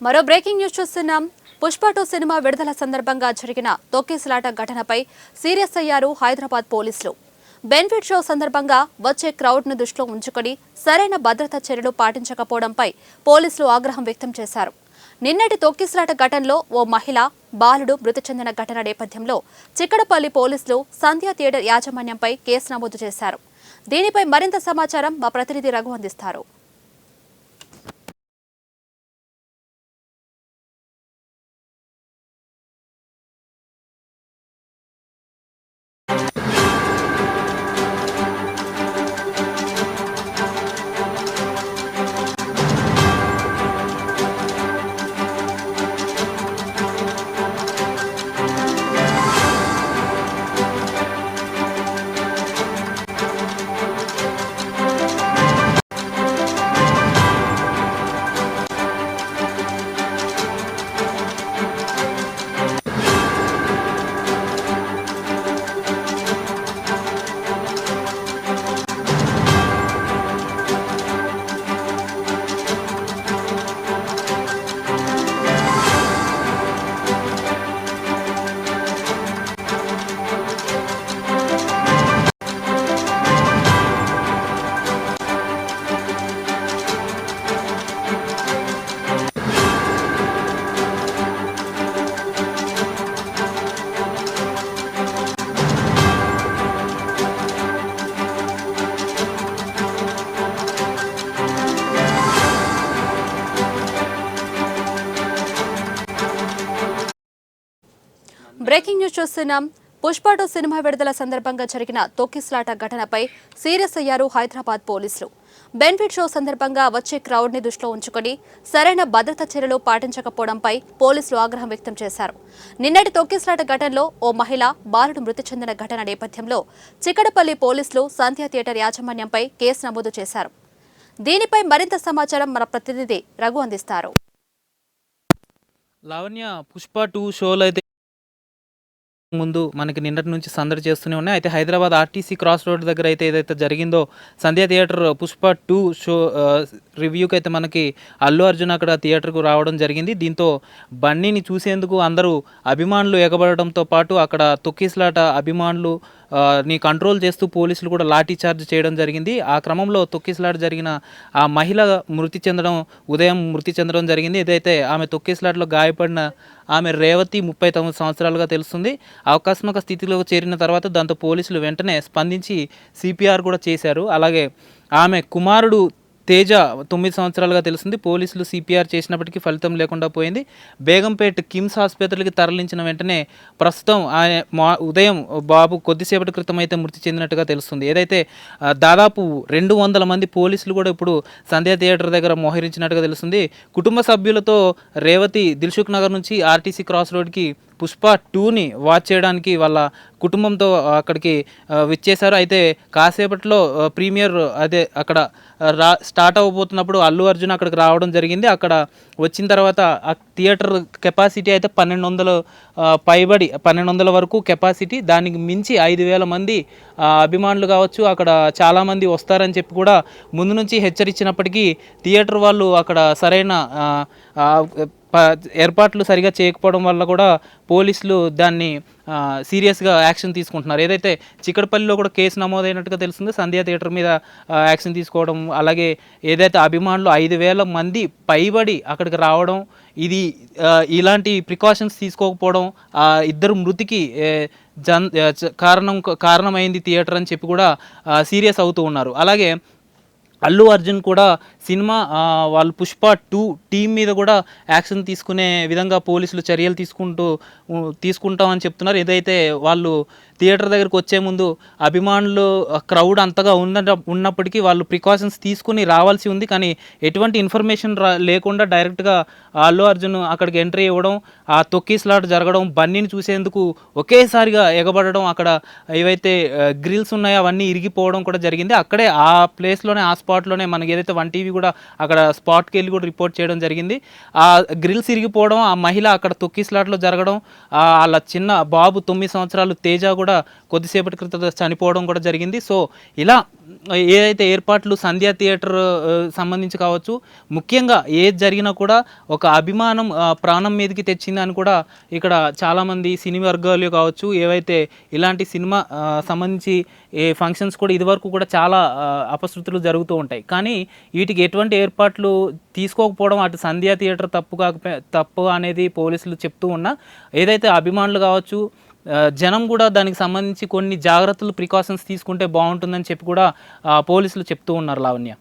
మరో breaking news చూస్తున్నాం. Pushpa 2 cinema విడుదల సందర్భంగా జరిగిన తొక్కిసలాట ఘటనపై సీరియస్ అయ్యారు హైదరాబాద్ పోలీసులు. బెనిఫిట్ షో సందర్భంగా వచ్చే క్రౌడ్ ను దృష్టిలో ఉంచుకొని సరైన భద్రతా చర్యలు పాటించకపోవడంపై పోలీసులు ఆగ్రహం వ్యక్తం చేశారు. నిన్నటి తొక్కిసలాట ఘటనలో ఓ మహిళ, బాలుడు మృతి చెందిన ఘటన నేపథ్యంలో చిక్కడపల్లి పోలీసులు సంధ్యా థియేటర్ యాజమాన్యంపై కేసు నమోదు చేశారు. దీనిపై మరింత సమాచారం మా ప్రతినిధి రఘు అందిస్తారు. బ్రేకింగ్ న్యూస్ చూస్తున్నాం. పుష్ప 2 సినిమా విడుదల సందర్భంగా జరిగిన తొక్కిసలాట ఘటనపై సీరియస్ అయ్యారు హైదరాబాద్ పోలీసులు. బెనిఫిట్ షో సందర్భంగా వచ్చే క్రౌడ్ ని దృష్టిలో ఉంచుకొని సరైన భద్రతా చర్యలు పాటించకపోవడంపై పోలీసులు ఆగ్రహం వ్యక్తం చేశారు. నిన్నటి తొక్కిసలాట ఘటనలో ఓ మహిళ, బాలుడు మృతి చెందిన ఘటన నేపథ్యంలో చిక్కడపల్లి పోలీసులు సంధ్యా థియేటర్ యాజమాన్యంపై కేసు నమోదు చేశారు. దీనిపై మరింత సమాచారం మన ప్రతినిధి రఘు అందిస్తారు. లావణ్య, పుష్ప 2 షోలో అయితే ముందు మనకి నిన్నటి నుంచి సందడి చేస్తూనే ఉన్నాయి. అయితే హైదరాబాద్ ఆర్టీసీ క్రాస్ రోడ్ దగ్గర అయితే ఏదైతే జరిగిందో సంధ్యా థియేటర్ పుష్ప 2 షో రివ్యూకి అయితే మనకి అల్లు అర్జున్ అక్కడ థియేటర్కు రావడం జరిగింది. దీంతో బన్నీని చూసేందుకు అందరూ అభిమానులు ఎగబడడంతో పాటు అక్కడ తొక్కిసలాట అభిమానులు ని కంట్రోల్ చేస్తూ పోలీసులు కూడా లాఠీ చార్జ్ చేయడం జరిగింది. ఆ క్రమంలో తొక్కిసలాట జరిగిన ఆ మహిళ ఉదయం మృతి చెందడం జరిగింది. ఏదైతే ఆమె తొక్కిసలాటలో గాయపడిన ఆమె రేవతి 39 సంవత్సరాలుగా తెలుస్తుంది. ఆకస్మిక స్థితిలోకి చేరిన తర్వాత దాంతో పోలీసులు వెంటనే స్పందించి సిపిఆర్ కూడా చేశారు. అలాగే ఆమె కుమారుడు తేజ 9 సంవత్సరాలుగా తెలుస్తుంది. పోలీసులు సిపిఆర్ చేసినప్పటికీ ఫలితం లేకుండా పోయింది. బేగంపేట్ కిమ్స్ ఆసుపత్రికి తరలించిన వెంటనే ప్రస్తుతం ఉదయం బాబు కొద్దిసేపటి క్రితం అయితే మృతి చెందినట్టుగా తెలుస్తుంది. ఏదైతే దాదాపు 200 మంది పోలీసులు కూడా ఇప్పుడు సంధ్యా థియేటర్ దగ్గర మోహరించినట్టుగా తెలుస్తుంది. కుటుంబ సభ్యులతో రేవతి దిల్సుఖ్ నగర్ నుంచి ఆర్టీసీ క్రాస్ రోడ్కి పుష్ప 2ని వాచ్ చేయడానికి వాళ్ళ కుటుంబంతో అక్కడికి విచ్చేశారు. అయితే కాసేపట్లో ప్రీమియర్ అక్కడ స్టార్ట్ అవ్వబోతున్నప్పుడు అల్లు అర్జున్ అక్కడికి రావడం జరిగింది. అక్కడ వచ్చిన తర్వాత ఆ థియేటర్ కెపాసిటీ అయితే 1200 వరకు కెపాసిటీ. దానికి మించి 5000 మంది అభిమానులు కావచ్చు అక్కడ చాలామంది వస్తారని చెప్పి కూడా ముందు నుంచి హెచ్చరించినప్పటికీ థియేటర్ వాళ్ళు అక్కడ సరైన ఏర్పాట్లు సరిగా చేయకపోవడం వల్ల కూడా పోలీసులు దాన్ని సీరియస్గా యాక్షన్ తీసుకుంటున్నారు. ఏదైతే చిక్కడపల్లిలో కూడా కేసు నమోదైనట్టుగా తెలుస్తుంది. సంధ్యా థియేటర్ మీద యాక్షన్ తీసుకోవడం, అలాగే ఏదైతే అభిమానులు 5000 మంది పైబడి అక్కడికి రావడం, ఇది ఇలాంటి ప్రికాషన్స్ తీసుకోకపోవడం ఇద్దరు మృతికి కారణమైంది థియేటర్ అని చెప్పి కూడా సీరియస్ అవుతూ ఉన్నారు. అలాగే అల్లు అర్జున్ కూడా సినిమా వాళ్ళు పుష్ప 2 టీం మీద కూడా యాక్షన్ తీసుకునే విధంగా పోలీసులు చర్యలు తీసుకుంటామని చెప్తున్నారు. ఏదైతే వాళ్ళు థియేటర్ దగ్గరికి వచ్చే ముందు అభిమానులు క్రౌడ్ అంతగా ఉన్నప్పటికీ వాళ్ళు ప్రికాషన్స్ తీసుకుని రావాల్సి ఉంది. కానీ ఎటువంటి ఇన్ఫర్మేషన్ లేకుండా డైరెక్ట్గా అల్లు అర్జున్ అక్కడికి ఎంట్రీ ఇవ్వడం, ఆ తొక్కిసలాట జరగడం, బన్నీని చూసేందుకు ఒకేసారిగా ఎగబడడం, అక్కడ ఏవైతే గ్రిల్స్ ఉన్నాయో అవన్నీ ఇరిగిపోవడం కూడా జరిగింది. అక్కడే ఆ ప్లేస్లోనే ఆ స్పాట్లోనే మనకి ఏదైతే 1 టీవీ కూడా అక్కడ స్పాట్కి వెళ్ళి కూడా రిపోర్ట్ చేయడం జరిగింది. ఆ గ్రిల్స్ ఇరిగిపోవడం, ఆ మహిళ అక్కడ తొక్కిసలాటలో జరగడం, వాళ్ళ చిన్న బాబు 9 సంవత్సరాలు తేజ కూడా కొద్దిసేపటి క్రితం చనిపోవడం కూడా జరిగింది. సో ఇలా ఏదైతే ఏర్పాట్లు సంధ్యా థియేటర్ సంబంధించి కావచ్చు, ముఖ్యంగా ఏది జరిగినా కూడా ఒక అభిమానం ప్రాణం మీదకి తెచ్చిందని కూడా ఇక్కడ చాలామంది సినీ వర్గాలు కావచ్చు, ఏవైతే ఇలాంటి సినిమా సంబంధించి ఏ ఫంక్షన్స్ కూడా ఇదివరకు కూడా చాలా అపశృతులు జరుగుతూ ఉంటాయి. కానీ వీటికి ఎటువంటి ఏర్పాట్లు తీసుకోకపోవడం అటు సంధ్యా థియేటర్ తప్పు అనేది పోలీసులు చెప్తూ ఉన్నా, ఏదైతే అభిమానులు కావచ్చు, జనం కూడా దానికి సంబంధించి కొన్ని జాగ్రత్తలు ప్రికాషన్స్ తీసుకుంటే బాగుంటుందని చెప్పి కూడా పోలీసులు చెప్తూ ఉన్నారు. Lavanya,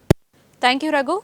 thank you Raghu.